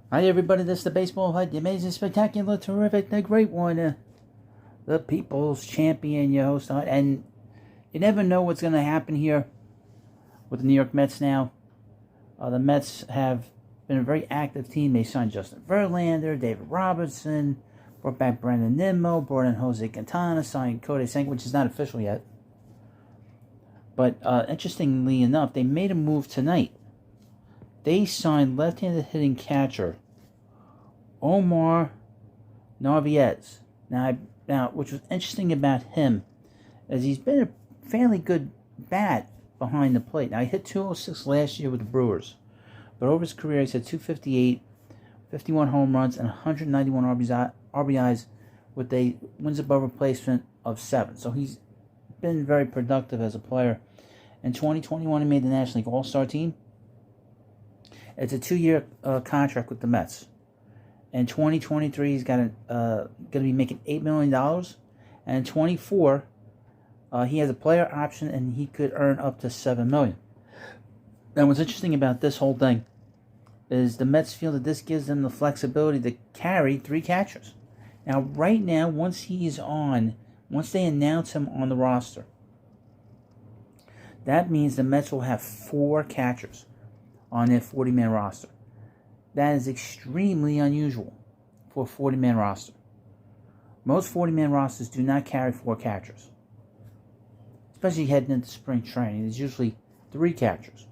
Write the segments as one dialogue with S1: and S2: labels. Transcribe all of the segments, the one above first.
S1: Hi everybody, this is the Baseball Hut, the amazing, spectacular, terrific, the great one, the People's Champion, your host. And you never know what's going to happen here with the New York Mets now. The Mets have been a very active team. They signed Justin Verlander, David Robertson, brought back Brandon Nimmo, brought in Jose Quintana, signed Cody Senga, which is not official yet. But interestingly enough, they made a move tonight. They signed left-handed hitting catcher Omar Narvaez. Now, which was interesting about him is he's been a fairly good bat behind the plate. Now, he hit 206 last year with the Brewers. But over his career, he's had 258, 51 home runs, and 191 RBIs with a wins above replacement of 7. So he's been very productive as a player. In 2021, he made the National League All-Star team. It's a 2-year contract with the Mets. In 2023, he's going to be making $8 million. And in 24, he has a player option, and he could earn up to $7 million. Now, what's interesting about this whole thing is the Mets feel that this gives them the flexibility to carry 3 catchers. Now, right now, once they announce him on the roster, that means the Mets will have 4 catchers on their 40-man roster. That is extremely unusual for a 40-man roster. Most 40-man rosters do not carry 4 catchers. Especially heading into spring training. There's usually 3 catchers,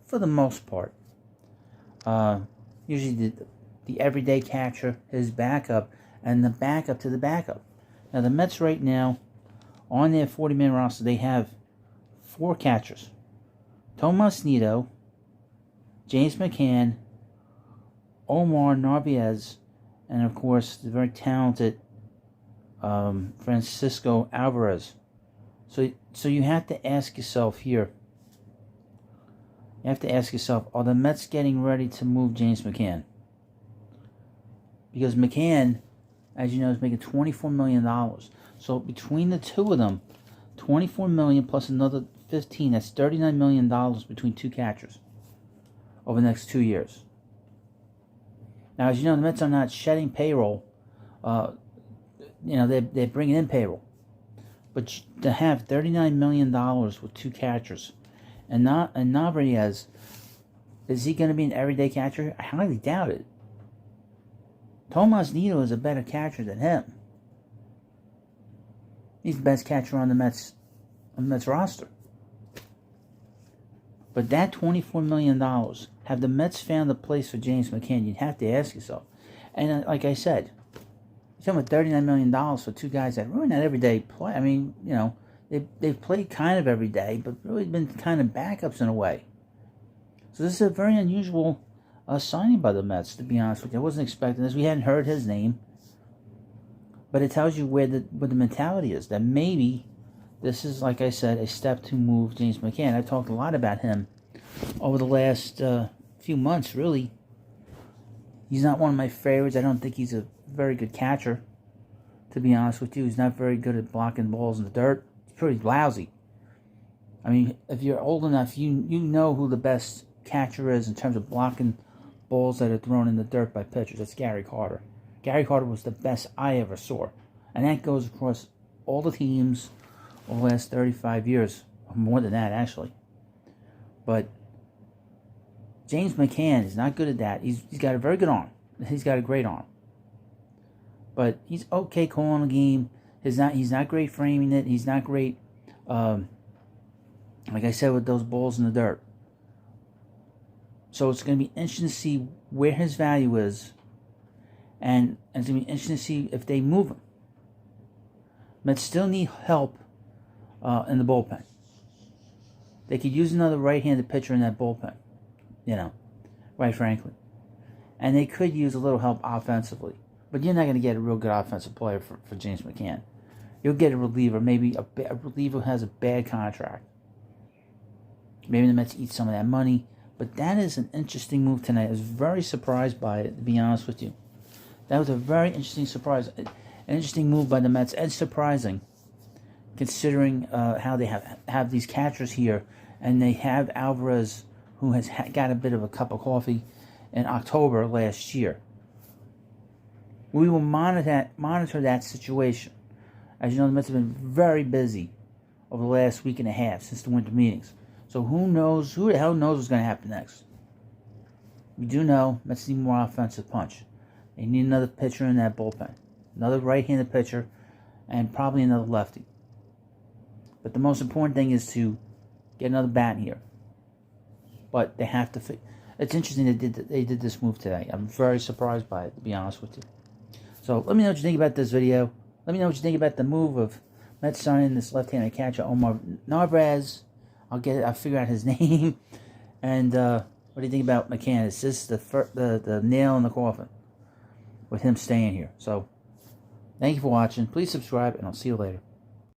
S1: for the most part. Usually the everyday catcher, his backup, and the backup to the backup. Now the Mets right now, on their 40-man roster, they have 4 catchers. Tomas Nido, James McCann, Omar Narvaez, and of course the very talented Francisco Alvarez. So you have to ask yourself here. You have to ask yourself, are the Mets getting ready to move James McCann? Because McCann, as you know, is making $24 million. So between the two of them, $24 million plus another 15, that's $39 million between 2 catchers over the next 2 years. Now, as you know, the Mets are not shedding payroll. They're bringing in payroll. But to have $39 million with 2 catchers, and Narvaez, is he going to be an everyday catcher? I highly doubt it. Tomas Nido is a better catcher than him. He's the best catcher on the Mets roster. But that $24 million, have the Mets found a place for James McCann? You'd have to ask yourself. And like I said, you're talking about $39 million for 2 guys that really not everyday play. I mean, they've played kind of every day, but really been kind of backups in a way. So this is a very unusual signing by the Mets, to be honest with you. I wasn't expecting this. We hadn't heard his name. But it tells you where the mentality is, that maybe this is, like I said, a step to move James McCann. I've talked a lot about him over the last few months, really. He's not one of my favorites. I don't think he's a very good catcher, to be honest with you. He's not very good at blocking balls in the dirt. He's pretty lousy. I mean, if you're old enough, you know who the best catcher is in terms of blocking balls that are thrown in the dirt by pitchers. That's Gary Carter. Gary Carter was the best I ever saw. And that goes across all the teams over the last 35 years. More than that, actually. But James McCann is not good at that. He's got a very good arm. He's got a great arm. But he's okay calling a game. He's not great framing it. He's not great, like I said, with those balls in the dirt. So it's going to be interesting to see where his value is. And it's going to be interesting to see if they move him. Mets still need help in the bullpen. They could use another right-handed pitcher in that bullpen. Quite frankly. And they could use a little help offensively. But you're not going to get a real good offensive player for James McCann. You'll get a reliever, maybe a reliever who has a bad contract. Maybe the Mets eat some of that money. But that is an interesting move tonight. I was very surprised by it, to be honest with you. That was a very interesting surprise. An interesting move by the Mets, and surprising, considering how they have these catchers here, and they have Alvarez, who has got a bit of a cup of coffee, in October last year. We will monitor that situation. As you know, the Mets have been very busy over the last week and a half since the winter meetings. So who the hell knows what's going to happen next? We do know Mets need more offensive punch. They need another pitcher in that bullpen. Another right-handed pitcher, and probably another lefty. But the most important thing is to get another bat here. But they have to. It's interesting they did this move today. I'm very surprised by it, to be honest with you. So let me know what you think about this video. Let me know what you think about the move of Mets signing this left-handed catcher, Omar Narvaez. I'll figure out his name. And what do you think about McCann? Is this the nail in the coffin with him staying here? So thank you for watching. Please subscribe, and I'll see you later.